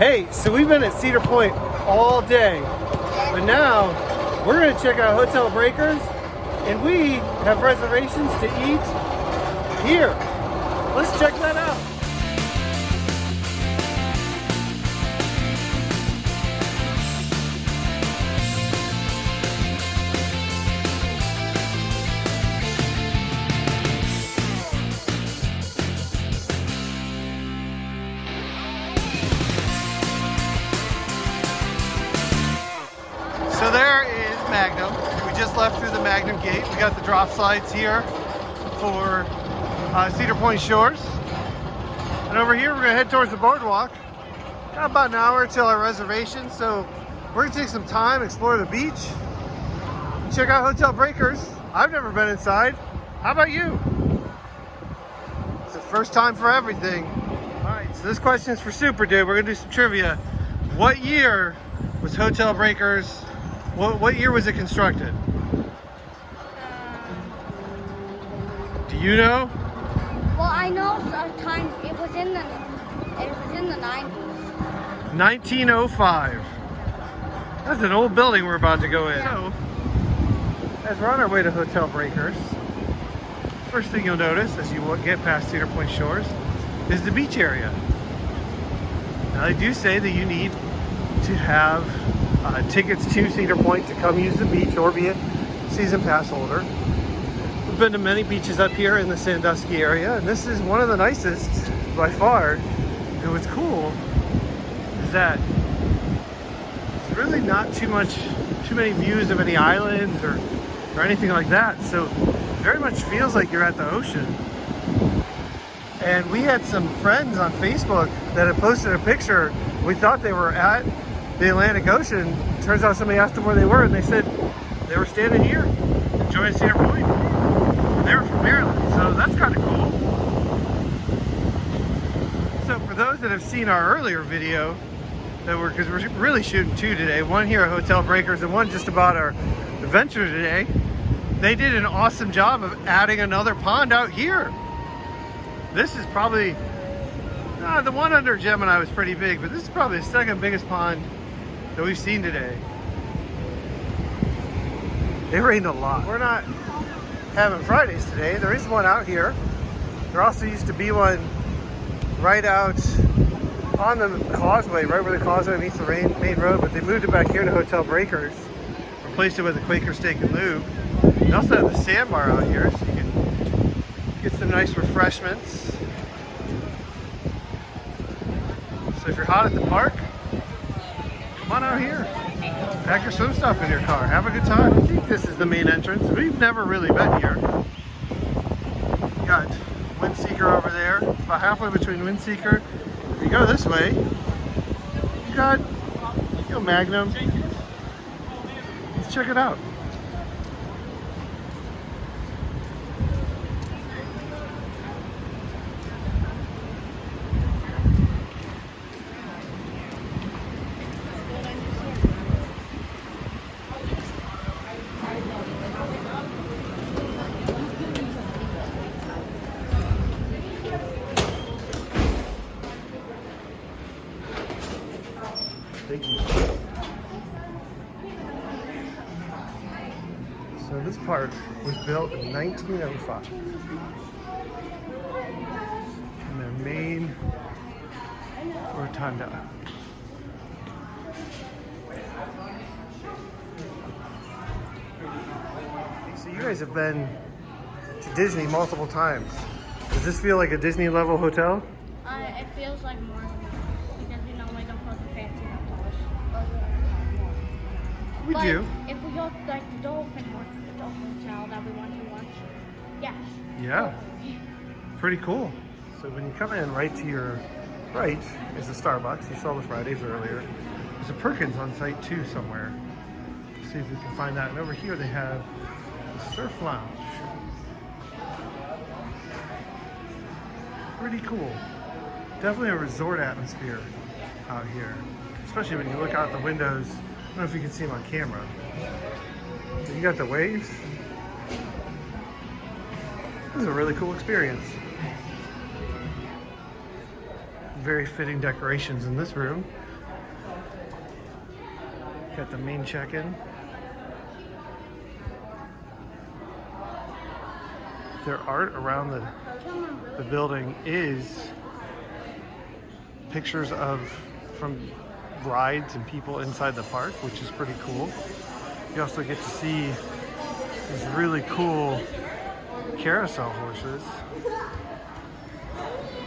Hey, so we've been at Cedar Point all day, but now we're going to check out Hotel Breakers, and we have reservations to eat here. Let's check that out. So there is Magnum. We just left through the Magnum gate. We got the drop slides here for Cedar Point Shores. And over here, we're gonna head towards the boardwalk. Got about an hour till our reservation, so we're gonna take some time, explore the beach, and check out Hotel Breakers. I've never been inside. How about you? It's the first time for everything. All right, so this question is for Super Dude. We're gonna do some trivia. What year was Hotel Breakers? What year was it constructed? Do you know? Well, I know sometime it was in the 90s. 1905. That's an old building we're about to go in. So, as we're on our way to Hotel Breakers, first thing you'll notice as you get past Cedar Point Shores is the beach area. Now they do say that you need to have tickets to Cedar Point to come use the beach or be a season pass holder. We've been to many beaches up here in the Sandusky area, and this is one of the nicest by far. And what's cool is that it's really not too many views of any islands or anything like that. So it very much feels like you're at the ocean. And we had some friends on Facebook that had posted a picture. We thought they were at the Atlantic Ocean. Turns out somebody asked them where they were, and they said they were standing here enjoying Cedar Point. They were from Maryland, so that's kind of cool. So for those that have seen our earlier video, because we're really shooting two today, one here at Hotel Breakers and one just about our adventure today, they did an awesome job of adding another pond out here. This is probably, the one under Gemini was pretty big, but this is probably the second biggest pond that we've seen today. It rained a lot. We're not having Fridays today. There is one out here. There also used to be one right out on the causeway, right where the causeway meets the main road, but they moved it back here to Hotel Breakers, replaced it with a Quaker Steak and Lube. They also have the sandbar out here, so you can get some nice refreshments. So if you're hot at the park, come on out here. Pack your swim stuff in your car. Have a good time. I think this is the main entrance. We've never really been here. Got Windseeker over there, about halfway between Windseeker. If you go this way, you got Magnum. Let's check it out. Thank you. So this park was built in 1905. And their main rotunda. So you guys have been to Disney multiple times. Does this feel like a Disney level hotel? It feels like more because we normally don't go to fancy hotels. We do. If we go like the Dolphin Hotel that we went to once, yes. Yeah. Pretty cool. So when you come in, right to your right is the Starbucks. You saw the Fridays earlier. There's a Perkins on site too somewhere. Let's see if we can find that. And over here they have the Surf Lounge. Pretty cool. Definitely a resort atmosphere out here. Especially when you look out the windows. I don't know if you can see them on camera. So you got the waves. This is a really cool experience. Very fitting decorations in this room. Got the main check-in. Their art around the building is pictures from rides and people inside the park, which is pretty cool. You also get to see these really cool carousel horses.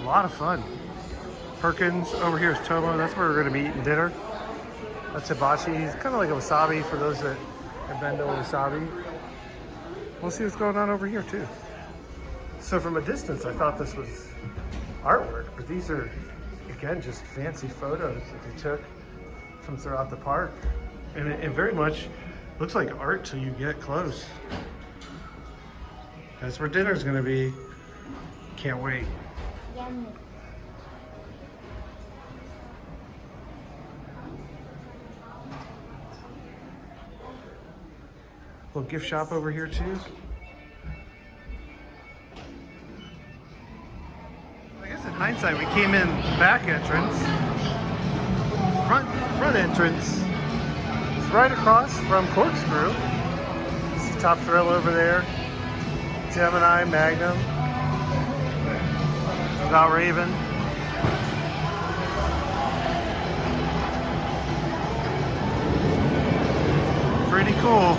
A lot of fun. Perkins, over here is Tomo. That's where we're going to be eating dinner. That's hibachi. It's kind of like a wasabi for those that have been to wasabi. We'll see what's going on over here too. So from a distance, I thought this was artwork, but these are, again, just fancy photos that they took from throughout the park. And it very much looks like art till you get close. That's where dinner's gonna be. Can't wait. Yummy. Little gift shop over here too. I guess in hindsight, we came in back entrance. Front entrance is right across from Corkscrew. See Top Thrill over there. Gemini, Magnum. About Raven. Pretty cool.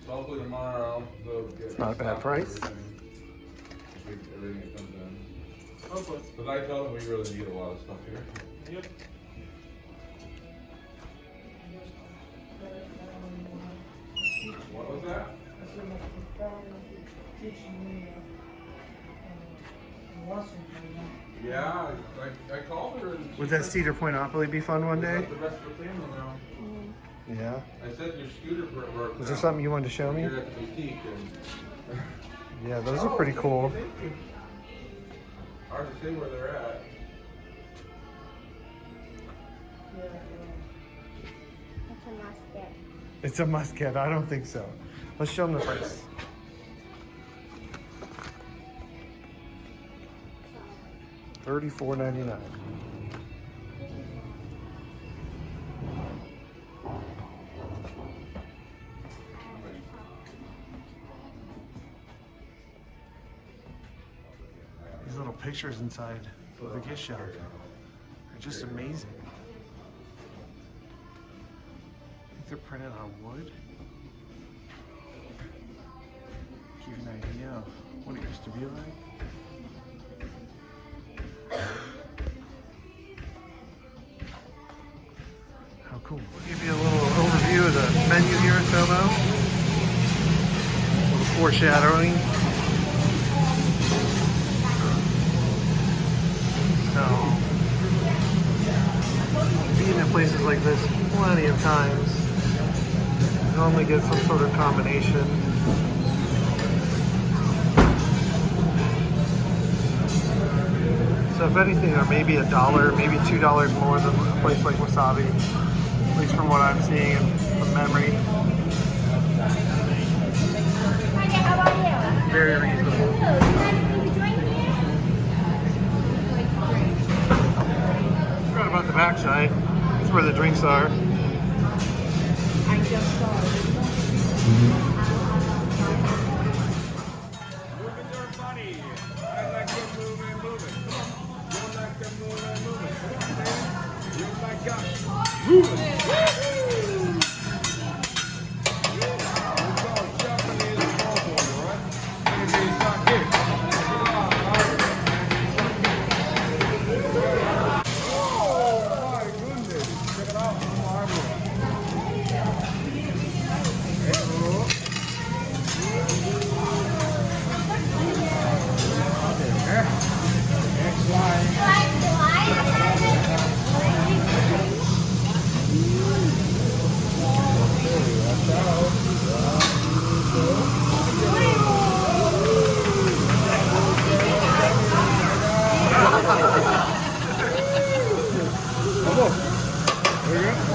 Hopefully tomorrow they'll get. It's not a bad price. Everything that comes in. Hopefully. Because I told them we really need a lot of stuff here. Yep. What was that? Yeah, I called her and Would that Cedar Point Opoly be fun one day? the rest of the family now. Yeah. I said your scooter broke. Was there something you wanted to show me? You're at the boutique and Yeah, those are pretty cool. Thank you. Hard to say where they're at. That's a musket. It's a musket. I don't think so. Let's show them the price. $34.99. These little pictures inside of the gift shop are just amazing. I think they're printed on wood. Give you an idea of what it used to be like. How cool. We'll give you a little overview of the menu here at Tomo. A little foreshadowing. So, being at places like this plenty of times, you normally get some sort of combination. So if anything, they're maybe $1, maybe $2 more than a place like Wasabi, at least from what I'm seeing and from memory. How about you? Very reasonable. Right about the backside, that's where the drinks are. I just saw it. Moving your body. I like to move and move it. Come on. You like to move and move it. Come on, man. You like to move it. It's all Japanese waffle, right? Maybe it's not here. Oh my goodness. Check it out.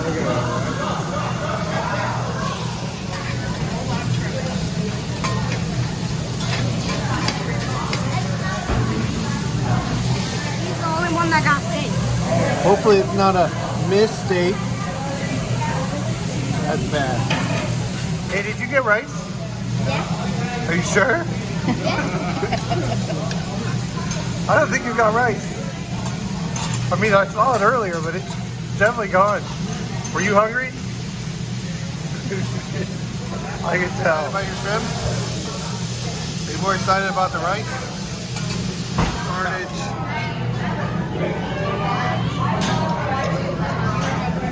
He's the only one that got steak. Hopefully it's not a mistake. That's bad. Hey, did you get rice? Yeah. Are you sure? I don't think you got rice. I mean, I saw it earlier, but it's definitely gone. Were you hungry? I can tell. About your shrimp? Are you more excited about the rice? Carnage.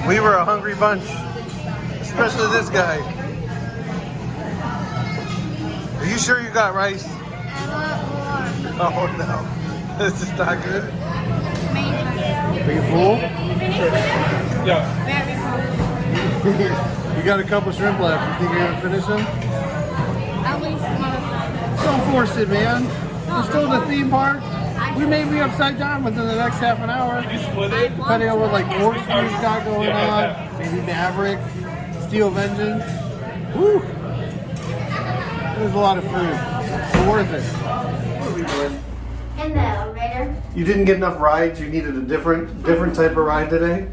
We were a hungry bunch, especially this guy. Are you sure you got rice? I want more. Oh no, this is not good. Maybe. Are you full? Yeah. You got a couple shrimp left. You think you're gonna finish them? At least one of them. Don't force it, man. We're still in the theme park. We may be upside down within the next half an hour. You split it? Depending on what like corkscrews got going on. Maybe Maverick, Steel Vengeance. Woo! It was a lot of food. But worth it. What are we doing? In the elevator. You didn't get enough rides. You needed a different type of ride today.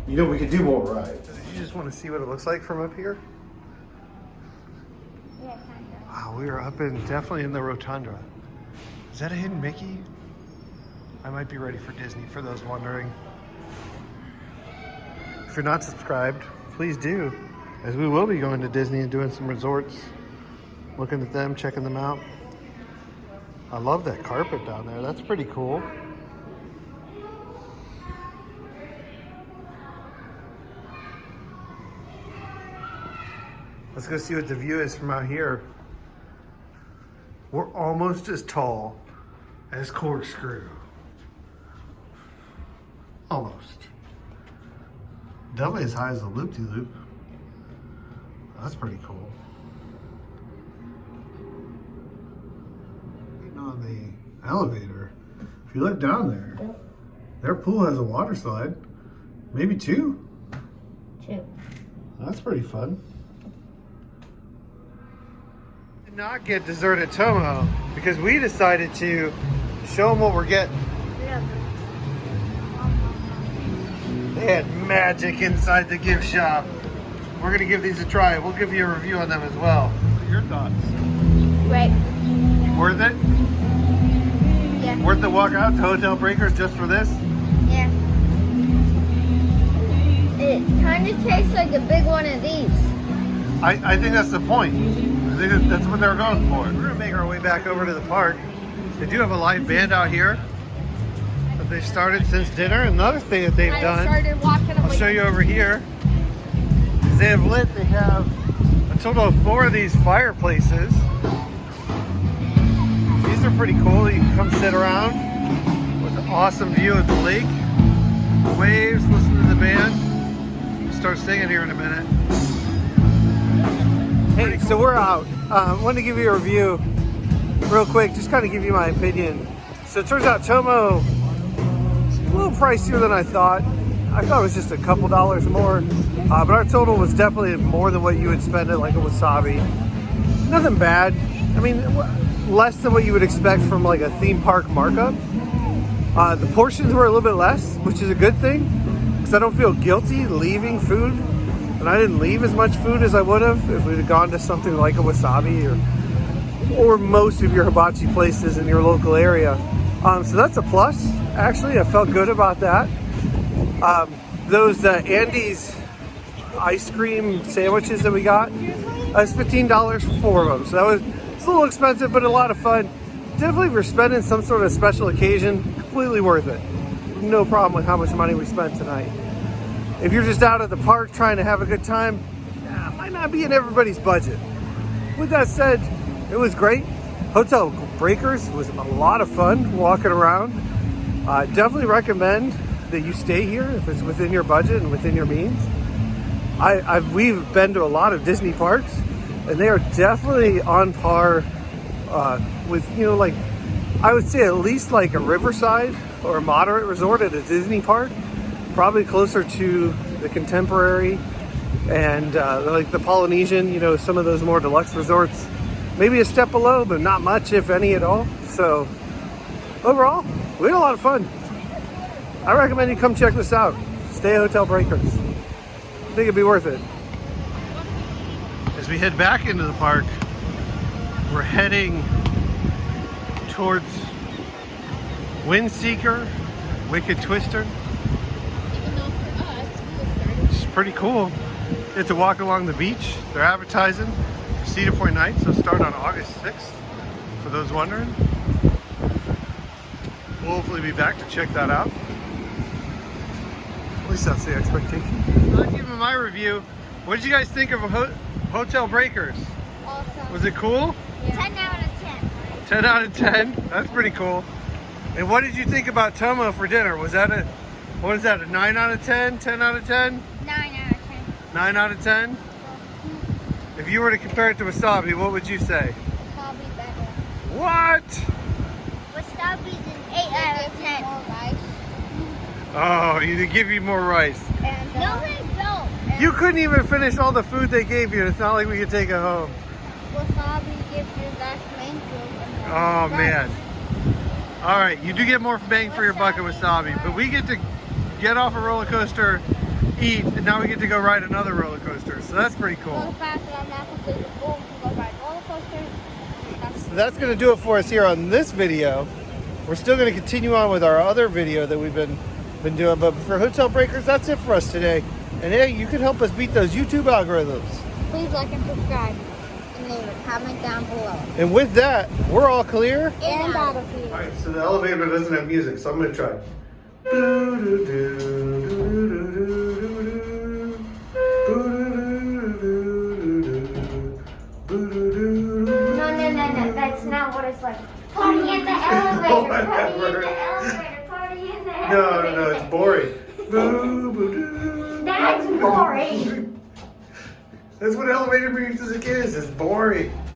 You know we could do more rides. You just want to see what it looks like from up here? Yeah, kind of. Wow, we are up in definitely in the rotunda. Is that a hidden Mickey? I might be ready for Disney for those wondering. If you're not subscribed, please do, as we will be going to Disney and doing some resorts, looking at them, checking them out. I love that carpet down there. That's pretty cool. Let's go see what the view is from out here. We're almost as tall as Corkscrew. Almost. Definitely as high as the Loop-de-Loop. That's pretty cool. Getting on the elevator. If you look down there, their pool has a water slide. Maybe two. That's pretty fun. Did not get dessert at Tomo because we decided to show them what we're getting. Yeah. They had magic inside the gift shop. We're gonna give these a try. We'll give you a review on them as well. What are your thoughts? Great. Worth it? Yeah. Worth the walk out to Hotel Breakers just for this? Yeah. It kind of tastes like a big one of these. I think that's the point. I think that's what they were going for. We're gonna make our way back over to the park. They do have a live band out here that they've started since dinner. Another thing that they've done, started walking I'll show you over here, is they have a total of 4 of these fireplaces. These are pretty cool. You can come sit around with an awesome view of the lake, waves, listen to the band. Start singing here in a minute. Hey, so we're out. Wanted to give you a review real quick, just kind of give you my opinion. So it turns out Tomo is a little pricier than I thought. I thought it was just a couple dollars more, but our total was definitely more than what you would spend at like a Wasabi. Nothing bad. I mean, less than what you would expect from like a theme park markup. The portions were a little bit less, which is a good thing, because I don't feel guilty leaving food. And I didn't leave as much food as I would have if we'd have gone to something like a Wasabi or most of your hibachi places in your local area. So that's a plus. Actually, I felt good about that. Those Andy's ice cream sandwiches that we got, that's $15 for 4 of them. So it's a little expensive, but a lot of fun. Definitely if you're spending some sort of special occasion, completely worth it. No problem with how much money we spent tonight. If you're just out at the park trying to have a good time, it might not be in everybody's budget. With that said, it was great. Hotel Breakers was a lot of fun walking around. Definitely recommend that you stay here if it's within your budget and within your means. We've been to a lot of Disney parks, and they are definitely on par with, like, I would say at least like a Riverside or a moderate resort at a Disney park. probably closer to the Contemporary and like the Polynesian, you know, some of those more deluxe resorts. Maybe a step below, but not much, if any at all. So overall, we had a lot of fun. I recommend you come check this out. Stay at Hotel Breakers. I think it'd be worth it. As we head back into the park, we're heading towards Windseeker, Wicked Twister. Even though for us, we started. It's pretty cool. You get to walk along the beach. They're advertising Cedar Point night, so start on August 6th, for those wondering. We'll hopefully be back to check that out. At least that's the expectation. I'll give you my review. What did you guys think of Hotel Breakers? Awesome. Was it cool? Yeah. 10 out of 10. 10 out of 10? That's pretty cool. And what did you think about Tomo for dinner? Was that what is that, a 9 out of 10? 10 out of 10? 9 out of 10. 9 out of 10? If you were to compare it to wasabi, what would you say? Wasabi better. What? Wasabi's an 8 out of 10. More rice. Oh, they give you more rice. And, no, they don't. You couldn't even finish all the food they gave you. It's not like we could take it home. Wasabi gives you less main food. Oh, man. All right, you do get more bang for your buck at wasabi, but we get to get off a roller coaster, eat, and now we get to go ride another roller coaster. So that's pretty cool. So That's going to do it for us here on this video. We're still going to continue on with our other video that we've been doing, but for Hotel Breakers, that's it for us today. And hey, you can help us beat those YouTube algorithms. please like and subscribe. And leave a comment down below. And with that, we're all clear. And out of here. All right, so the elevator doesn't have music, so I'm going to try. No, that's not what it's like. Party in the elevator, party in the elevator, party in the elevator. No, it's boring. That's boring. That's what elevator music is. It's boring.